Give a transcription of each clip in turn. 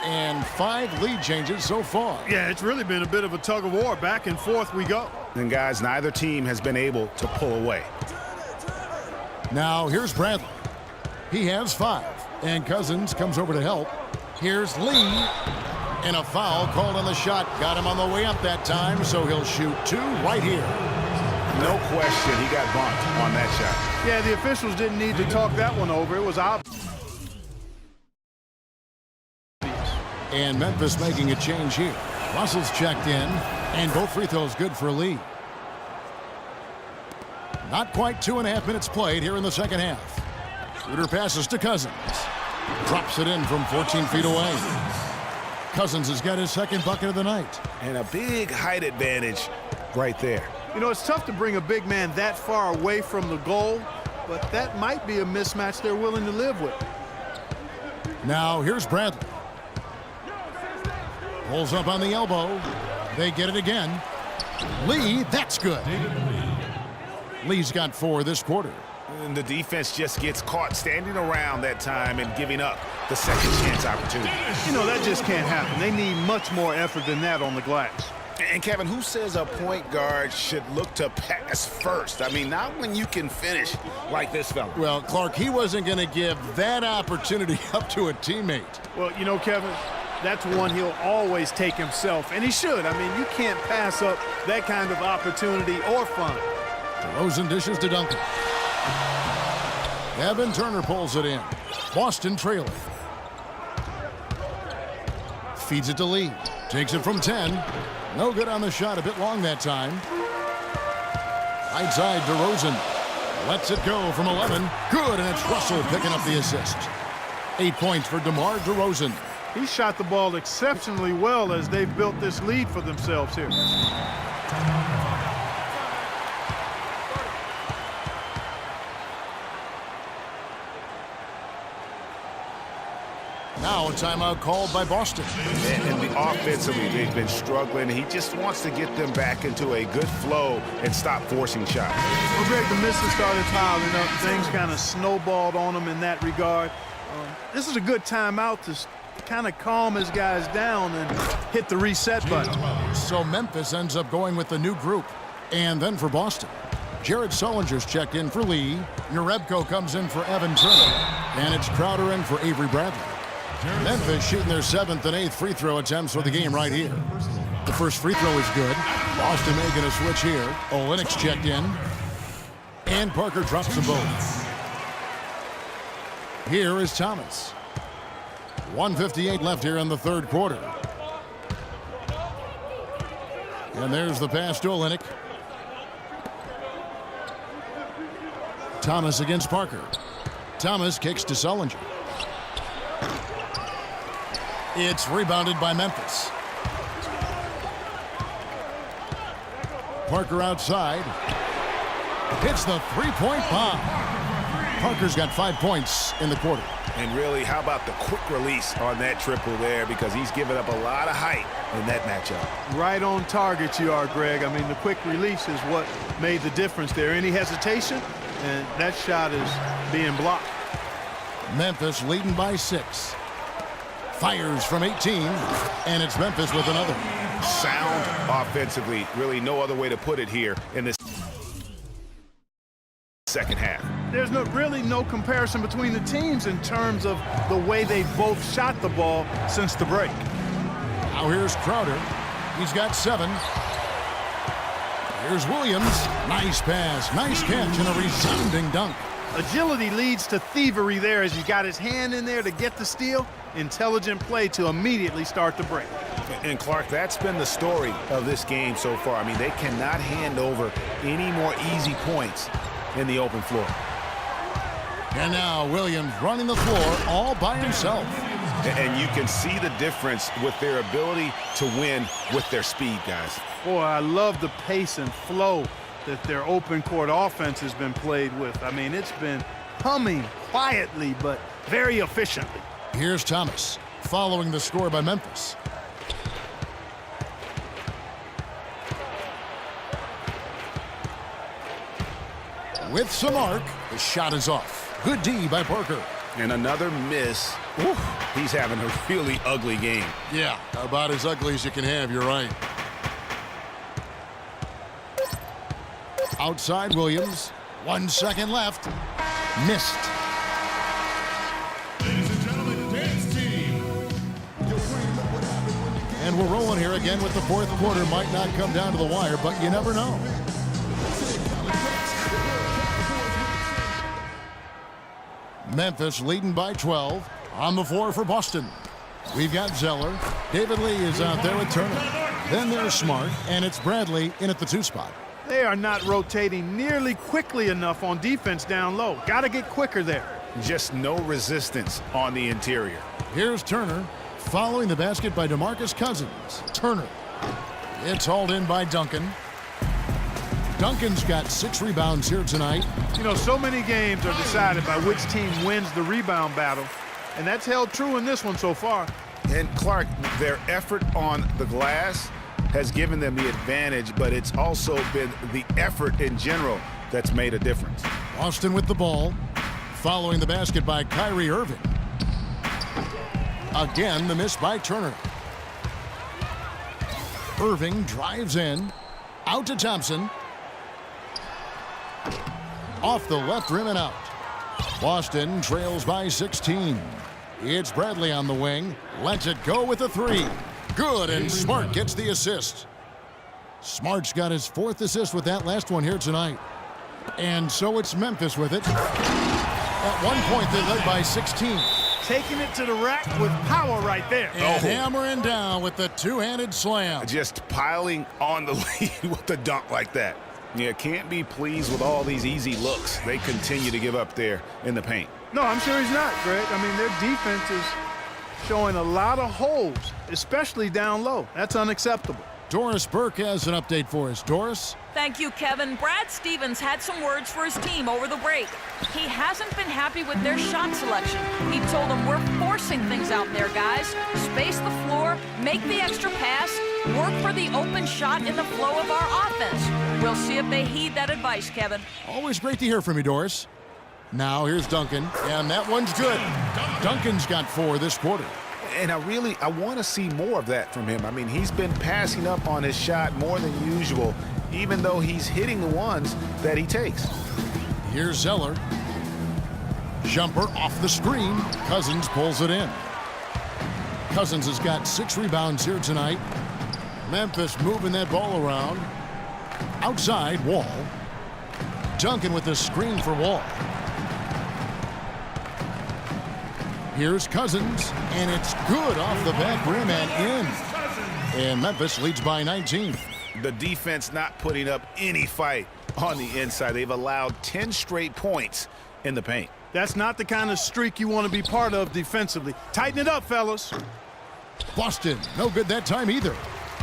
and 5 lead changes so far. Yeah, it's really been a bit of a tug of war. Back and forth we go. And guys, neither team has been able to pull away. Now here's Bradley. He has 5, and Cousins comes over to help. Here's Lee, and a foul called on the shot. Got him on the way up that time, so he'll shoot 2 right here. No question, he got bumped on that shot. Yeah, the officials didn't need to talk that one over. It was obvious. And Memphis making a change here. Russell's checked in, and both free throws good for Lee. Not quite 2.5 minutes played here in the second half. Shooter passes to Cousins. Drops it in from 14 feet away. Cousins has got his second bucket of the night. And a big height advantage right there. You know, it's tough to bring a big man that far away from the goal, but that might be a mismatch they're willing to live with. Now here's Bradley. Pulls up on the elbow. They get it again. Lee, that's good. Lee's got 4 this quarter. And the defense just gets caught standing around that time and giving up the second chance opportunity. You know, that just can't happen. They need much more effort than that on the glass. And Kevin, who says a point guard should look to pass first? I mean, not when you can finish like this fella. Well, Clark, he wasn't going to give that opportunity up to a teammate. Well, you know, Kevin, that's one he'll always take himself, and he should. I mean, you can't pass up that kind of opportunity or fun. DeRozan dishes to Duncan. Evan Turner pulls it in. Boston trailing. Feeds it to Lee. Takes it from 10. No good on the shot. A bit long that time. Right side, DeRozan. Lets it go from 11. Good, and it's Russell picking up the assist. 8 points for DeMar DeRozan. He shot the ball exceptionally well as they've built this lead for themselves here. Now a timeout called by Boston. And offensively, they've been struggling. He just wants to get them back into a good flow and stop forcing shots. Well, Greg, the misses started piling up. Things kind of snowballed on him in that regard. This is a good timeout to kind of calm his guys down and hit the reset button. So Memphis ends up going with the new group. And then for Boston, Jared Sullinger's checked in for Lee. Urebko comes in for Evan Turner. And it's Crowder in for Avery Bradley. Memphis shooting their 7th and 8th free throw attempts for the game right here. The first free throw is good. Boston making a switch here. Olynyk's checked in. And Parker drops them both. Here is Thomas. 1:58 left here in the third quarter. And there's the pass to Olynyk. Thomas against Parker. Thomas kicks to Sullinger. It's rebounded by Memphis. Parker outside. Hits the three-point bomb. Parker's got 5 points in the quarter. And really, how about the quick release on that triple there, because he's given up a lot of height in that matchup. Right on target you are, Greg. I mean, the quick release is what made the difference there. Any hesitation, and that shot is being blocked. Memphis leading by 6. Fires from 18, and it's Memphis with another. Sound offensively, really no other way to put it here in this second half. There's really no comparison between the teams in terms of the way they both shot the ball since the break. Now here's Crowder. He's got 7. Here's Williams. Nice pass, nice catch, and a resounding dunk. Agility leads to thievery there as he got his hand in there to get the steal. Intelligent play to immediately start the break. And Clark, that's been the story of this game so far. I mean, they cannot hand over any more easy points in the open floor. And now Williams running the floor all by himself. And you can see the difference with their ability to win with their speed, guys. Boy, I love the pace and flow that their open court offense has been played with. I mean, it's been humming quietly but very efficiently. Here's Thomas following the score by Memphis. With some arc, the shot is off. Good D by Parker. And another miss Ooh, he's having a really ugly game. Yeah, about as ugly as you can have, you're right. Outside Williams. 1 second left. Missed. Ladies and gentlemen, dance team. And we're rolling here again with the fourth quarter. Might not come down to the wire, but you never know. Memphis leading by 12. On the floor for Boston. We've got Zeller. David Lee is out there with Turner. Then there's Smart, and it's Bradley in at the 2 spot. They are not rotating nearly quickly enough on defense down low. Got to get quicker there. Just no resistance on the interior. Here's Turner, following the basket by DeMarcus Cousins. Turner. It's hauled in by Duncan. Duncan's got 6 rebounds here tonight. You know, so many games are decided by which team wins the rebound battle, and that's held true in this one so far. And Clark, their effort on the glass has given them the advantage, but it's also been the effort in general that's made a difference. Boston with the ball, following the basket by Kyrie Irving. Again, the miss by Turner. Irving drives in, out to Thompson. Off the left rim and out. Boston trails by 16. It's Bradley on the wing. Lets it go with a 3. Good, and Smart gets the assist. Smart's got his 4th assist with that last one here tonight. And so it's Memphis with it. At one point, they led by 16. Taking it to the rack with power right there. And hammering down with the two-handed slam. Just piling on the lead with a dunk like that. You can't be pleased with all these easy looks they continue to give up there in the paint. No, I'm sure he's not, Greg. I mean, their defense is showing a lot of holes, especially down low. That's unacceptable. Doris Burke has an update for us. Doris? Thank you, Kevin. Brad Stevens had some words for his team over the break. He hasn't been happy with their shot selection. He told them, we're forcing things out there, guys. Space the floor, make the extra pass, work for the open shot in the flow of our offense. We'll see if they heed that advice, Kevin. Always great to hear from you, Doris. Now here's Duncan, and that one's good. Duncan's got 4 this quarter. And I want to see more of that from him. I mean, he's been passing up on his shot more than usual, even though he's hitting the ones that he takes. Here's Zeller. Jumper off the screen. Cousins pulls it in. Cousins has got 6 rebounds here tonight. Memphis moving that ball around. Outside, Wall. Duncan with the screen for Wall. Here's Cousins, and it's good off the back rim and in. And Memphis leads by 19. The defense not putting up any fight on the inside. They've allowed 10 straight points in the paint. That's not the kind of streak you want to be part of defensively. Tighten it up, fellas. Boston, no good that time either.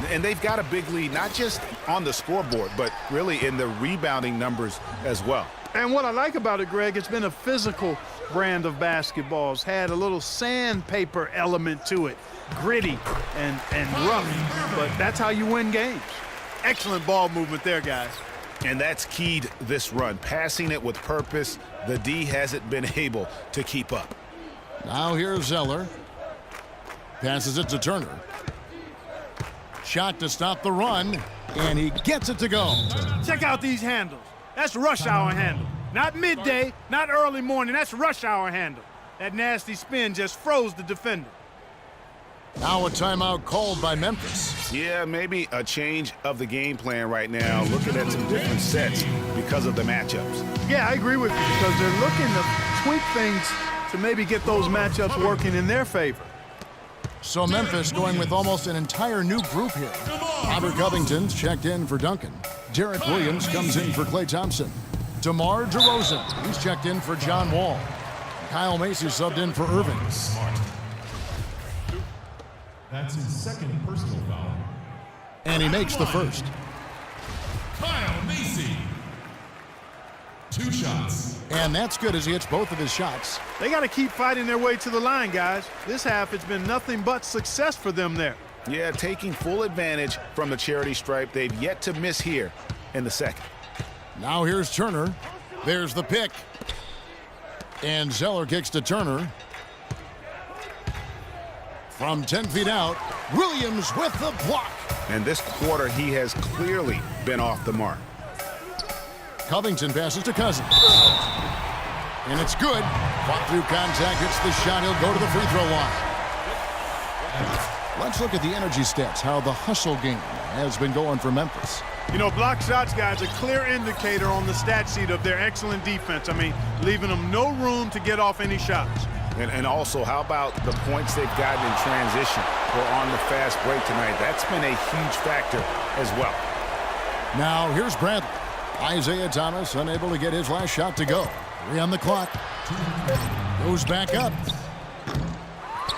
And they've got a big lead, not just on the scoreboard, but really in the rebounding numbers as well. And what I like about it, Greg, it's been a physical brand of basketball. It's had a little sandpaper element to it. Gritty and rough, but that's how you win games. Excellent ball movement there, guys. And that's keyed this run. Passing it with purpose, the D hasn't been able to keep up. Now here's Zeller. Passes it to Turner. Shot to stop the run, and he gets it to go. Check out these handles. That's rush hour handle. Not midday, not early morning. That's rush hour handle. That nasty spin just froze the defender. Now a timeout called by Memphis. Yeah, maybe a change of the game plan right now, looking at some different sets because of the matchups. Yeah, I agree with you, because they're looking to tweak things to maybe get those matchups working in their favor. So Memphis going with almost an entire new group here. Robert Covington's checked in for Duncan. Derek Williams comes in for Klay Thompson. DeMar DeRozan, he's checked in for John Wall. Kyle Macy subbed in for Irving. That's his 2nd personal foul. And he makes the first. Kyle Macy. 2 shots. And that's good as he hits both of his shots. They got to keep fighting their way to the line, guys. This half, it's been nothing but success for them there. Yeah, taking full advantage from the charity stripe. They've yet to miss here in the second. Now here's Turner. There's the pick. And Zeller kicks to Turner. From 10 feet out, Williams with the block. And this quarter, he has clearly been off the mark. Covington passes to Cousins. And it's good. Fought through contact, hits the shot. He'll go to the free throw line. Let's look at the energy stats, how the hustle game has been going for Memphis. You know, block shots, guys, a clear indicator on the stat sheet of their excellent defense. I mean, leaving them no room to get off any shots. And also, how about the points they've gotten in transition or on the fast break tonight? That's been a huge factor as well. Now, here's Bradley. Isaiah Thomas unable to get his last shot to go. 3 on the clock. Goes back up.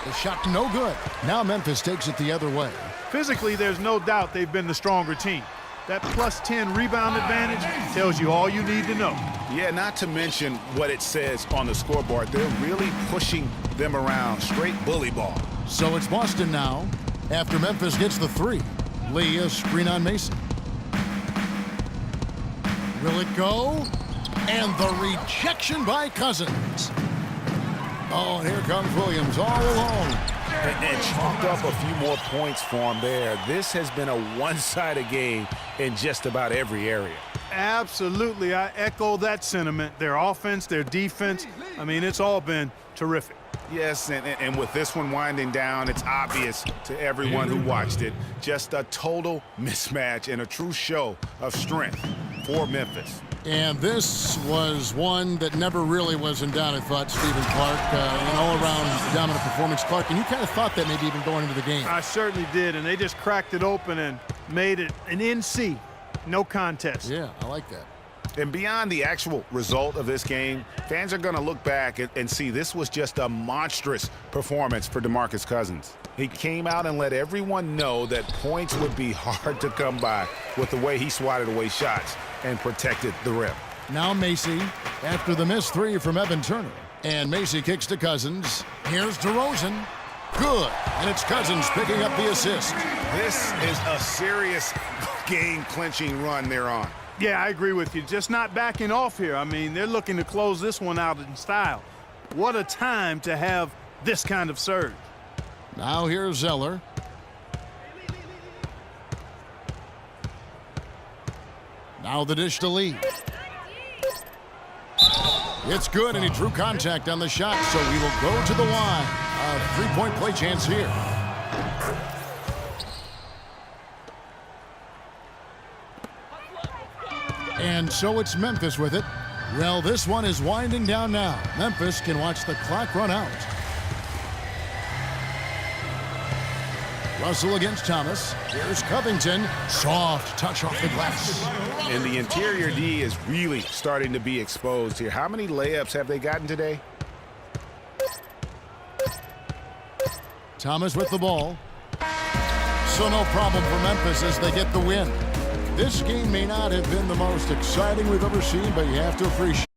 The shot no good. Now Memphis takes it the other way. Physically, there's no doubt they've been the stronger team. That plus 10 rebound advantage tells you all you need to know. Yeah, not to mention what it says on the scoreboard. They're really pushing them around. Straight bully ball. So it's Boston now after Memphis gets the 3. Lee, a screen on Mason. Will it go? And the rejection by Cousins. Oh, here comes Williams all alone. And chalked up a few more points for him there. This has been a one-sided game in just about every area. Absolutely. I echo that sentiment. Their offense, their defense, I mean, it's all been terrific. Yes, and with this one winding down, it's obvious to everyone who watched it. Just a total mismatch and a true show of strength for Memphis. And this was one that never really was in doubt, I thought, Stephen Clark. An all-around dominant performance, Clark. And you kind of thought that maybe even going into the game. I certainly did, and they just cracked it open and made it an NC. No contest. Yeah, I like that. And beyond the actual result of this game, fans are going to look back and see this was just a monstrous performance for DeMarcus Cousins. He came out and let everyone know that points would be hard to come by with the way he swatted away shots and protected the rim. Now Macy after the missed 3 from Evan Turner. And Macy kicks to Cousins. Here's DeRozan. Good. And it's Cousins picking up the assist. This is a serious game-clinching run they're on. Yeah, I agree with you. Just not backing off here. I mean, they're looking to close this one out in style. What a time to have this kind of surge. Now here's Zeller. Now the dish to Lee. It's good, and he drew contact on the shot, so he will go to the line. A 3-point play chance here. And so it's Memphis with it. Well, this one is winding down now. Memphis can watch the clock run out. Russell against Thomas. Here's Covington. Soft touch off the glass. And the interior D is really starting to be exposed here. How many layups have they gotten today? Thomas with the ball. So no problem for Memphis as they get the win. This game may not have been the most exciting we've ever seen, but you have to appreciate